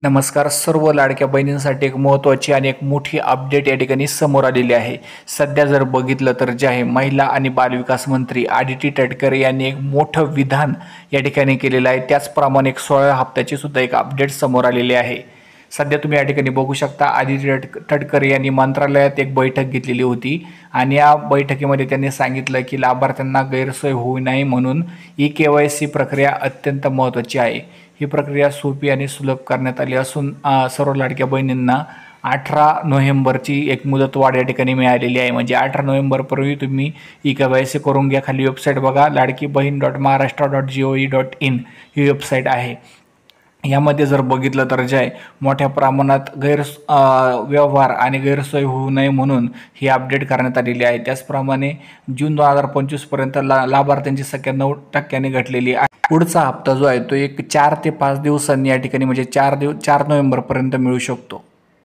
नमस्कार. सर्व लाडक्या बहिणींसाठी एक महत्त्वाची आणि एक मोठी अपडेट या ठिकाणी समोर आलेली आहे. सध्या जर बघितलं तर जे आहे महिला आणि बालविकास मंत्री आदिती तटकरे यांनी एक मोठं विधान या ठिकाणी केलेलं आहे. त्याचप्रमाणे एक 16 हप्त्याची सुद्धा एक अपडेट समोर आलेली आहे. सध्या तुम्ही या ठिकाणी बघू शकता आदिती तटकरे यांनी मंत्रालयात एक बैठक घेतलेली होती आणि या बैठकीमध्ये त्यांनी सांगितलं की लाभार्थ्यांना गैरसोय होऊ नये म्हणून ई-KYC प्रक्रिया अत्यंत महत्त्वाची आहे. ही प्रक्रिया सोपी आणि सुलभ करण्यात आली असून सर्व लाडक्या बहिणींना 18 नोव्हेंबरची एक मुदतवाढ या ठिकाणी मिळालेली आहे. म्हणजे 18 नोव्हेंबरपूर्वी तुम्ही ई-KYC करून घ्या. खाली वेबसाईट बघा, ladkibaheen.maharashtra.gov.in ही वेबसाईट आहे. यामध्ये जर बघितलं तर जे आहे मोठ्या प्रमाणात व्यवहार आणि गैरसोय होऊ नये म्हणून ही अपडेट करण्यात आलेली आहे. त्याचप्रमाणे जून 2025 पर्यंत लाभार्थ्यांची संख्या 9% घटलेली आहे. पुढचा हप्ता जो आहे तो एक 4 ते 5 दिवसांनी या ठिकाणी म्हणजे 4 नोव्हेंबरपर्यंत मिळू शकतो.